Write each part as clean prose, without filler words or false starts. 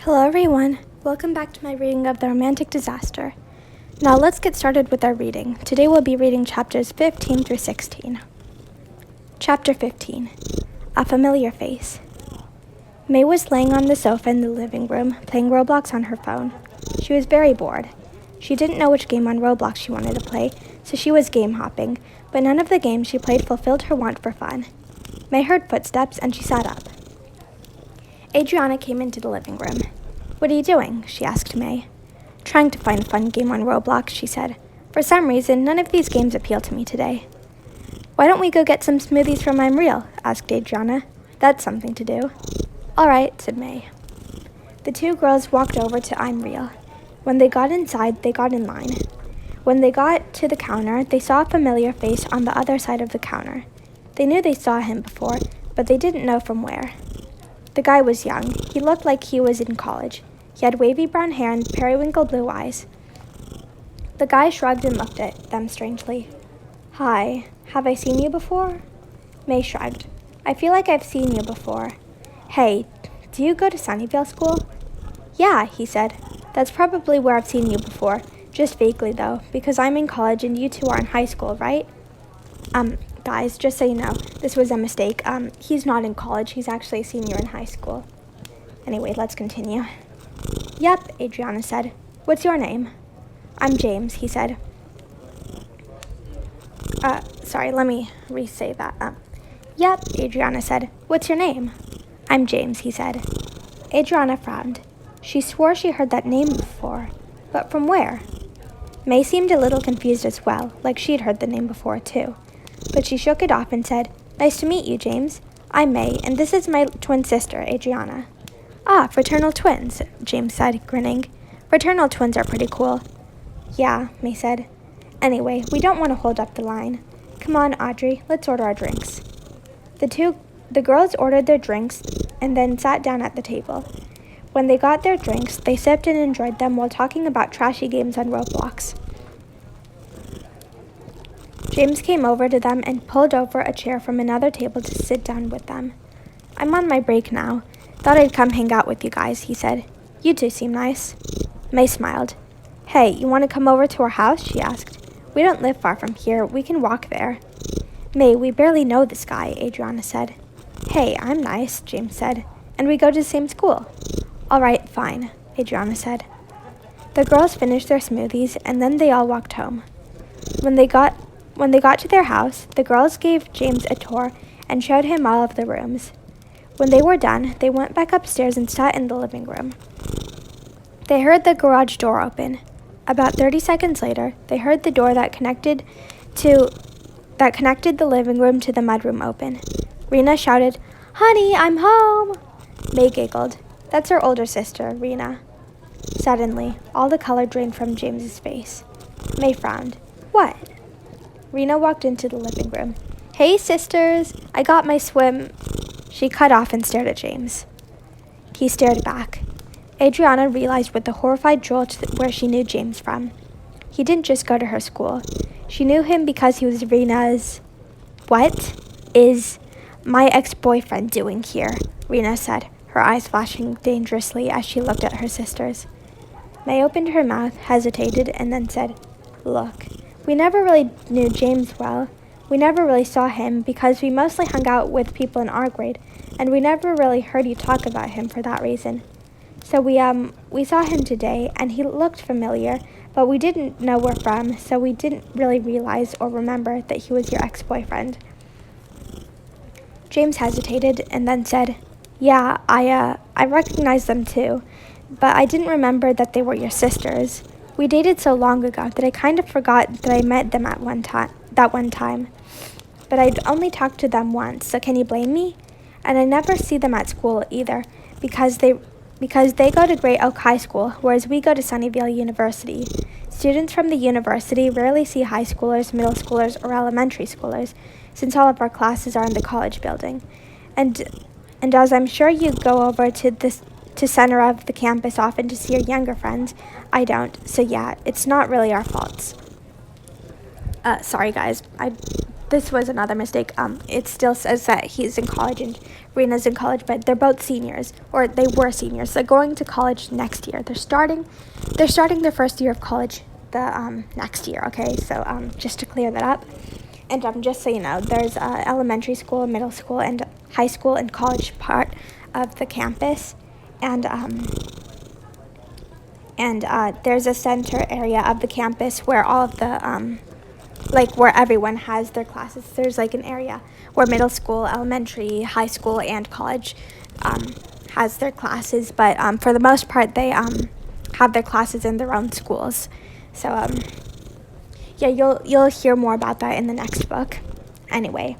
Hello everyone, welcome back to my reading of The Romantic Disaster. Now let's get started with our reading. Today we'll be reading chapters 15 through 16. Chapter 15, A Familiar Face. May was laying on the sofa in the living room, playing Roblox on her phone. She was very bored. She didn't know which game on Roblox she wanted to play, so she was game hopping, but none of the games she played fulfilled her want for fun. May heard footsteps and she sat up. Adriana came into the living room. "What are you doing?" she asked May. "Trying to find a fun game on Roblox," she said. "For some reason, none of these games appeal to me today." "Why don't we go get some smoothies from I'm Real?" asked Adriana. "That's something to do." "All right," said May. The two girls walked over to I'm Real. When they got inside, they got in line. When they got to the counter, they saw a familiar face on the other side of the counter. They knew they saw him before, but they didn't know from where. The guy was young. He looked like he was in college. He had wavy brown hair and periwinkle blue eyes. The guy shrugged and looked at them strangely. "Hi, have I seen you before?" May shrugged. "I feel like I've seen you before." "Hey, do you go to Sunnyvale School?" "Yeah," he said. "That's probably where I've seen you before. Just vaguely, though, because I'm in college and you two are in high school, right?" Guys, just so you know, this was a mistake. He's not in college. He's actually a senior in high school. Anyway, let's continue. "Yep," Adriana said. "What's your name?" "I'm James," he said. Sorry, let me re-say that. "Yep," Adriana said. "What's your name?" "I'm James," he said. Adriana frowned. She swore she heard that name before, but from where? May seemed a little confused as well, like she'd heard the name before too. But she shook it off and said, "Nice to meet you, James. I'm May, and this is my twin sister, Adriana." "Ah, fraternal twins," James said, grinning. "Fraternal twins are pretty cool." "Yeah," May said. "Anyway, we don't want to hold up the line. Come on, Audrey, let's order our drinks." The girls ordered their drinks and then sat down at the table. When they got their drinks, they sipped and enjoyed them while talking about trashy games on Roblox. James came over to them and pulled over a chair from another table to sit down with them. "I'm on my break now. Thought I'd come hang out with you guys," he said. "You two seem nice." May smiled. "Hey, you want to come over to our house?" she asked. "We don't live far from here. We can walk there." "May, we barely know this guy," Adriana said. "Hey, I'm nice," James said. "And we go to the same school." "All right, fine," Adriana said. The girls finished their smoothies, and then they all walked home. When they got to their house, the girls gave James a tour and showed him all of the rooms. When they were done, they went back upstairs and sat in the living room. They heard the garage door open. About 30 seconds later, they heard the door that connected the living room to the mudroom open. Rena shouted, "Honey, I'm home!" May giggled. "That's her older sister, Rena." Suddenly, all the color drained from James's face. May frowned. "What?" Rena walked into the living room. "Hey, sisters, I got my swim..." She cut off and stared at James. He stared back. Adriana realized with a horrified jolt where she knew James from. He didn't just go to her school. She knew him because he was Rena's... "What is my ex-boyfriend doing here?" Rena said, her eyes flashing dangerously as she looked at her sisters. May opened her mouth, hesitated, and then said, "Look, we never really knew James well. We never really saw him because we mostly hung out with people in our grade, and we never really heard you talk about him for that reason. So we saw him today, and he looked familiar, but we didn't know where from, so we didn't really realize or remember that he was your ex-boyfriend." James hesitated and then said, "Yeah, I recognized them too, but I didn't remember that they were your sisters. We dated so long ago that I kind of forgot that I met them at that one time. But I'd only talked to them once, so can you blame me? And I never see them at school either, because they go to Great Oak High School, whereas we go to Sunnyvale University. Students from the university rarely see high schoolers, middle schoolers, or elementary schoolers, since all of our classes are in the college building. And as I'm sure you go over to center of the campus often to see your younger friends, I don't. So yeah, it's not really our faults." Sorry guys, I this was another mistake. It still says that he's in college and Rena's in college, but they're both seniors, or they were seniors. They're going to college next year. They're starting their first year of college the next year. Okay, so just to clear that up, and just so you know, there's elementary school, middle school, and high school and college part of the campus, and there's a center area of the campus where all of the where everyone has their classes. There's like an area where middle school, elementary, high school, and college has their classes, but for the most part they have their classes in their own schools. So yeah, you'll hear more about that in the next book. Anyway,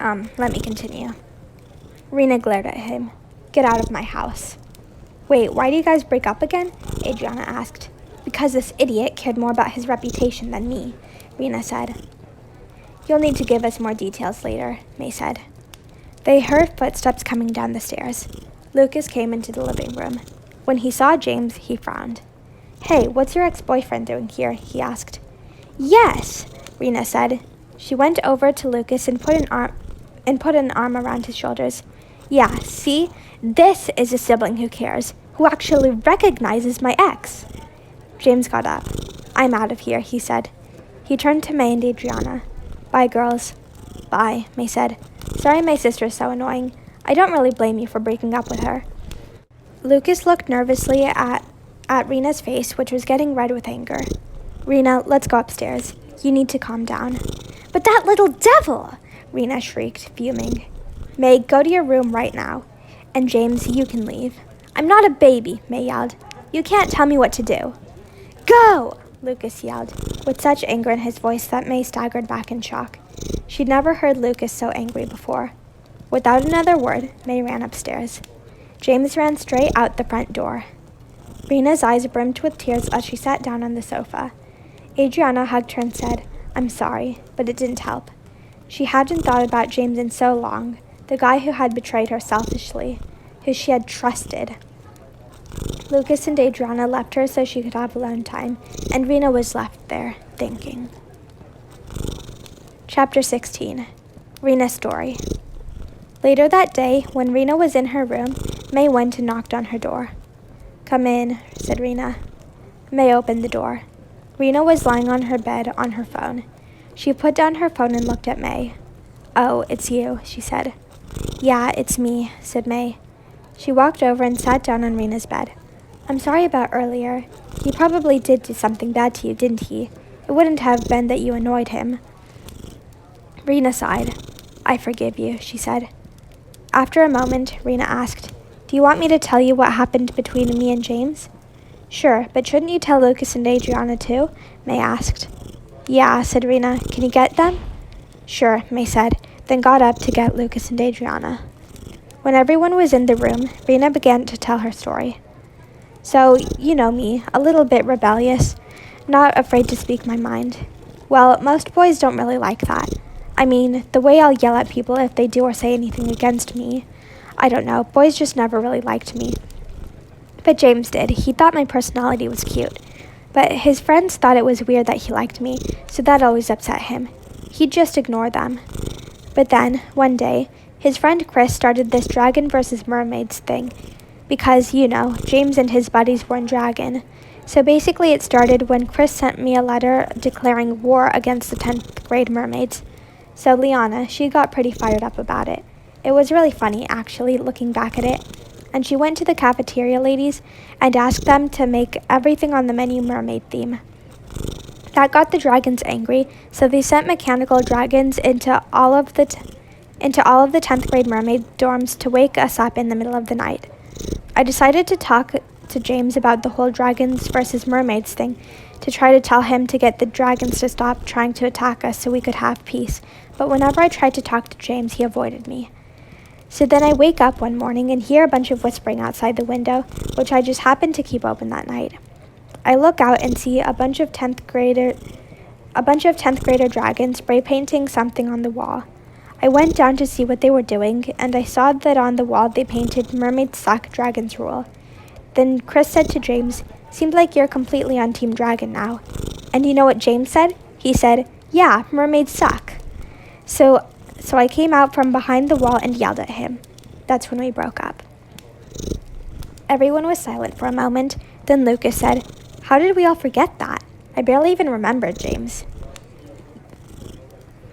let me continue. Rena glared at him. "Get out of my house." "Wait, why do you guys break up again?" Adriana asked. "Because this idiot cared more about his reputation than me," Rena said. "You'll need to give us more details later," May said. They heard footsteps coming down the stairs. Lucas came into the living room. When he saw James, he frowned. "Hey, what's your ex-boyfriend doing here?" he asked. "Yes," Rena said. She went over to Lucas and put an arm around his shoulders. "Yeah, see? This is a sibling who cares, who actually recognizes my ex." James got up. "I'm out of here," he said. He turned to May and Adriana. "Bye, girls." "Bye," May said. "Sorry my sister's so annoying. I don't really blame you for breaking up with her." Lucas looked nervously at Rena's face, which was getting red with anger. "Rena, let's go upstairs. You need to calm down." "But that little devil!" Rena shrieked, fuming. "May, go to your room right now. And James, you can leave." "I'm not a baby," May yelled. "You can't tell me what to do." "Go!" Lucas yelled, with such anger in his voice that May staggered back in shock. She'd never heard Lucas so angry before. Without another word, May ran upstairs. James ran straight out the front door. Rena's eyes brimmed with tears as she sat down on the sofa. Adriana hugged her and said, "I'm sorry," but it didn't help. She hadn't thought about James in so long, the guy who had betrayed her selfishly, who she had trusted. Lucas and Adriana left her so she could have alone time, and Rena was left there, thinking. Chapter 16. Rena's Story. Later that day, when Rena was in her room, May went and knocked on her door. "Come in," said Rena. May opened the door. Rena was lying on her bed on her phone. She put down her phone and looked at May. "Oh, it's you," she said. "Yeah, it's me," said May. She walked over and sat down on Rena's bed. "I'm sorry about earlier. He probably did do something bad to you, didn't he? It wouldn't have been that you annoyed him." Rena sighed. "I forgive you," she said. After a moment, Rena asked, "Do you want me to tell you what happened between me and James?" "Sure, but shouldn't you tell Lucas and Adriana too?" May asked. "Yeah," said Rena. "Can you get them?" "Sure," May said, then got up to get Lucas and Adriana. When everyone was in the room, Rena began to tell her story. "So, you know me, a little bit rebellious, not afraid to speak my mind. Well, most boys don't really like that. I mean, the way I'll yell at people if they do or say anything against me. I don't know, boys just never really liked me. But James did. He thought my personality was cute. But his friends thought it was weird that he liked me, so that always upset him. He'd just ignore them. But then, one day, his friend Chris started this dragon versus mermaids thing. Because, you know, James and his buddies were in dragon. So basically it started when Chris sent me a letter declaring war against the 10th grade mermaids. So Liana, she got pretty fired up about it. It was really funny, actually, looking back at it. And she went to the cafeteria ladies and asked them to make everything on the menu mermaid theme. That got the dragons angry, so they sent mechanical dragons into all of the 10th grade mermaid dorms to wake us up in the middle of the night. I decided to talk to James about the whole dragons versus mermaids thing, to try to tell him to get the dragons to stop trying to attack us so we could have peace, but whenever I tried to talk to James, he avoided me. So then I wake up one morning and hear a bunch of whispering outside the window, which I just happened to keep open that night. I look out and see a bunch of 10th grader dragons spray painting something on the wall. I went down to see what they were doing, and I saw that on the wall they painted "Mermaids Suck, Dragons Rule." Then Chris said to James, "Seems like you're completely on Team Dragon now." And you know what James said? He said, "Yeah, mermaids suck." So I came out from behind the wall and yelled at him. That's when we broke up. Everyone was silent for a moment. Then Lucas said, "How did we all forget that? I barely even remembered, James."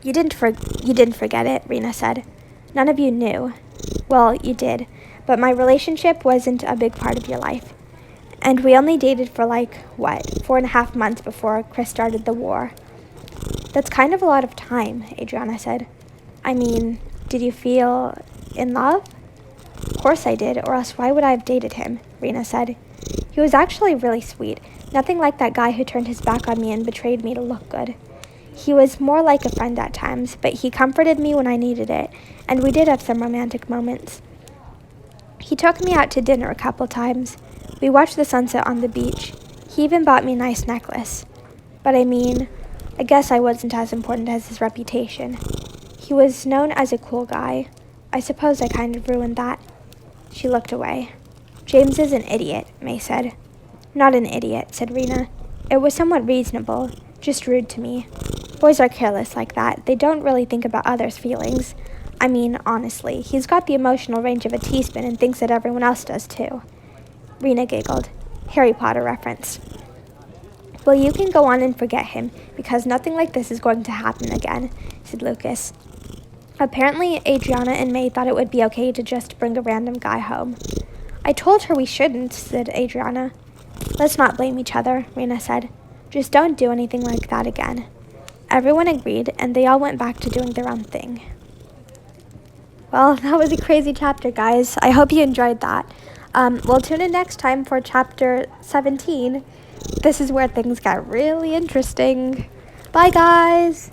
You didn't forget it, Rena said. None of you knew. Well, you did, but my relationship wasn't a big part of your life. And we only dated for 4.5 months before Chris started the war. That's kind of a lot of time, Adriana said. I mean, did you feel in love? Of course I did, or else why would I have dated him, Rena said. He was actually really sweet, nothing like that guy who turned his back on me and betrayed me to look good. He was more like a friend at times, but he comforted me when I needed it, and we did have some romantic moments. He took me out to dinner a couple times. We watched the sunset on the beach. He even bought me a nice necklace. But I guess I wasn't as important as his reputation. He was known as a cool guy. I suppose I kind of ruined that. She looked away. James is an idiot, May said. Not an idiot, said Rena. It was somewhat reasonable, just rude to me. Boys are careless like that. They don't really think about others' feelings. Honestly, he's got the emotional range of a teaspoon and thinks that everyone else does too. Rena giggled. Harry Potter reference. Well, you can go on and forget him, because nothing like this is going to happen again, said Lucas. Apparently, Adriana and May thought it would be okay to just bring a random guy home. I told her we shouldn't, said Adriana. Let's not blame each other, Rena said. Just don't do anything like that again. Everyone agreed, and they all went back to doing their own thing. Well, that was a crazy chapter, guys. I hope you enjoyed that. We'll tune in next time for chapter 17. This is where things got really interesting. Bye, guys!